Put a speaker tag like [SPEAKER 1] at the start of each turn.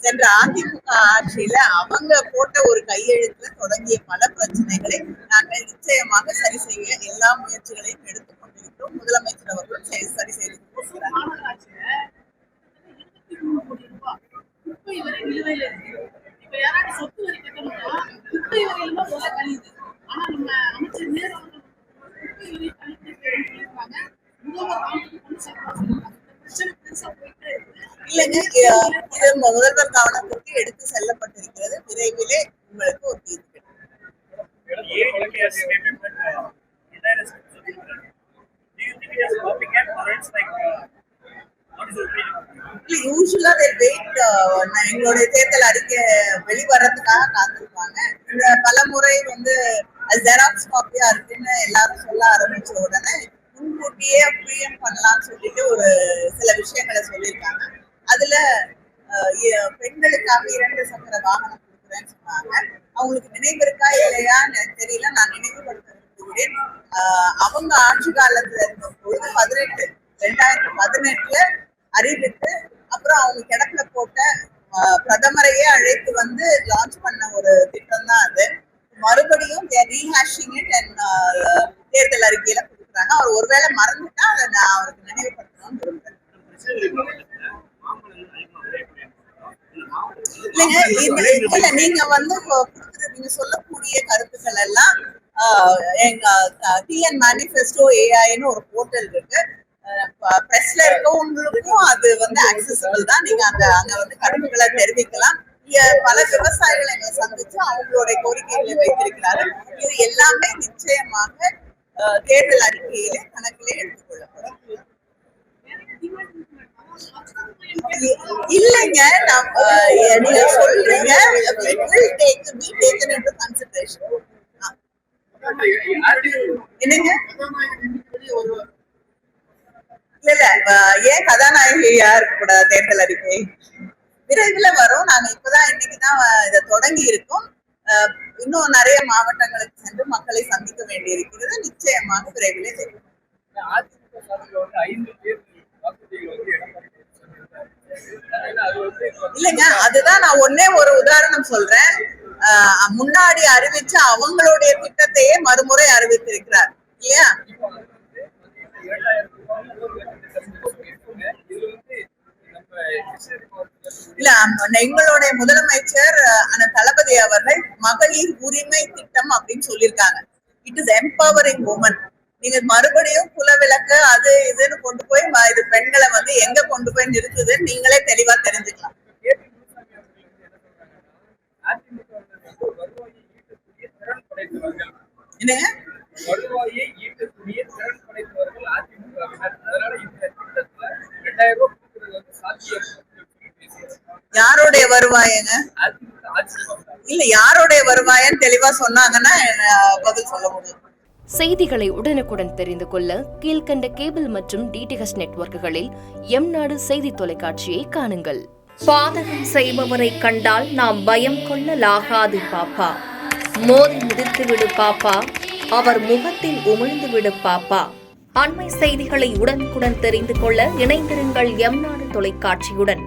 [SPEAKER 1] சென்ற அதிமுக ஆட்சியில அவங்க போட்ட ஒரு கையெழுத்துல தொடங்கிய பல பிரச்சனைகளை நாங்கள் நிச்சயமாக சரி செய்ய எல்லா முயற்சிகளையும் எடுத்துக் கொண்டிருக்கிறோம். முதலமைச்சர் அவர்கள் சரி செய்து இல்லைங்க, இது முதல்வர் கவனத்திற்கு எடுத்து செல்லப்பட்டிருக்கிறது. விரைவிலே உங்களுக்கு ஒரு தீர்வு எங்களுடைய தேர்தல் அறிக்கை வெளிவரதுக்காக காத்திருப்பாங்க. இந்த பல முறை ஜெராக்ஸ் காப்பியா இருக்குன்னு எல்லாரும் சொல்ல ஆரம்பிச்ச உடனே முன்கூட்டியே பிரியம் பண்ணலாம்னு சொல்லிட்டு ஒரு சில விஷயங்களை சொல்லியிருக்காங்க. அதுல பெண்களுக்காக 2 சக்கர வாகனம் கொடுக்குறேன்னு சொன்னாங்க. அவங்களுக்கு நினைவு இருக்கா இல்லையான்னு எனக்கு தெரியல. நான் நினைவுபடுத்த விரும்புகிறேன். அவங்க ஆட்சி காலத்துல இருக்கும் பொழுது 2018 அறிவித்து அப்புறம் அவங்க கிடப்புல போட்ட பிரதமரையே அழைத்து லான்ச் பண்ண ஒரு திட்டம் தான் அது. மறுபடியும் தேர்தல் அறிக்கையில கொடுக்குறாங்க. அவர் ஒருவேளை மறந்துட்டா அதை நான் அவருக்கு நினைவுபடுத்தணும்னு விரும்புறேன். இல்ல நீங்க நீங்க சொல்லக்கூடிய கருத்துக்கள் எல்லாம் எங்க டிஎன் மேனிஃபெஸ்டோ ஏஐன்னு ஒரு போர்ட்டல் இருக்கு. பிரஸ்ல இருக்கவங்களுக்கும் அது அக்சசிபிள் தான். நீங்க அங்க கருத்துக்களை தெரிவிக்கலாம். பல விவசாயிகள் எங்களை சந்திச்சு அவங்களுடைய கோரிக்கைகளை வைத்திருக்கிறார்கள். இது எல்லாமே நிச்சயமாக தேர்தல் அறிக்கையில கணக்கிலே எடுத்துக்கொள்ளப்படும். இல்லைங்க, நீங்க சொல்றீங்க என்னங்க? இல்ல ஏன் கதாநாயகியா இருக்கக்கூடாது? தேர்தல் அறிக்கை விரைவில் வரும். நாங்க இப்பதான் இன்னைக்குதான் இதை தொடங்கி இருக்கோம். இன்னும் நிறைய மாவட்டங்களுக்கு சென்று மக்களை சந்திக்க வேண்டி இருக்கிறது. நிச்சயமாக விரைவிலே தெரியும். இல்லைங்க, அதுதான் நான் ஒன்னே ஒரு உதாரணம் சொல்றேன். முன்னாடி அறிவிச்ச அவங்களுடைய திட்டத்தையே மறுமுறை அறிவித்திருக்கிறார் இல்லையா? இல்ல, எங்களுடைய முதலமைச்சர் தளபதி அவர்கள் மகளிர் உரிமை திட்டம் அப்படின்னு சொல்லியிருக்காங்க. It is empowering women. நீங்க மறுபடியும் குலவிளக்கு அது இதுன்னு கொண்டு போய் இது பெண்களை எங்க கொண்டு போய் நிறுத்துதுன்னு நீங்களே தெளிவா தெரிஞ்சுக்கலாம். என்னங்க? யாருடைய வருவாயங்க? இல்ல, யாருடைய வருவாயன்னு தெளிவா சொன்னாங்கன்னா பதில் சொல்ல முடியும்.
[SPEAKER 2] செய்திகளை உடனுக்குடன் தெரிந்து கொள்ள கீழ்கண்ட கேபிள் மற்றும் டிடிஹெச் நெட்வொர்க்குகளில் எம்நாடு செய்தி தொலைக்காட்சியை காணுங்கள்.
[SPEAKER 3] பாதகம் செய்பவரை கண்டால் நாம் பயம் கொள்ளலாகாது பாப்பா. மோதி மிதித்து விடு பாப்பா, அவர் முகத்தில் உமிழ்ந்து விடு பாப்பா. அண்மை செய்திகளை உடனுக்குடன் தெரிந்து கொள்ள இணைந்திருங்கள் எம்நாடு தொலைக்காட்சியுடன்.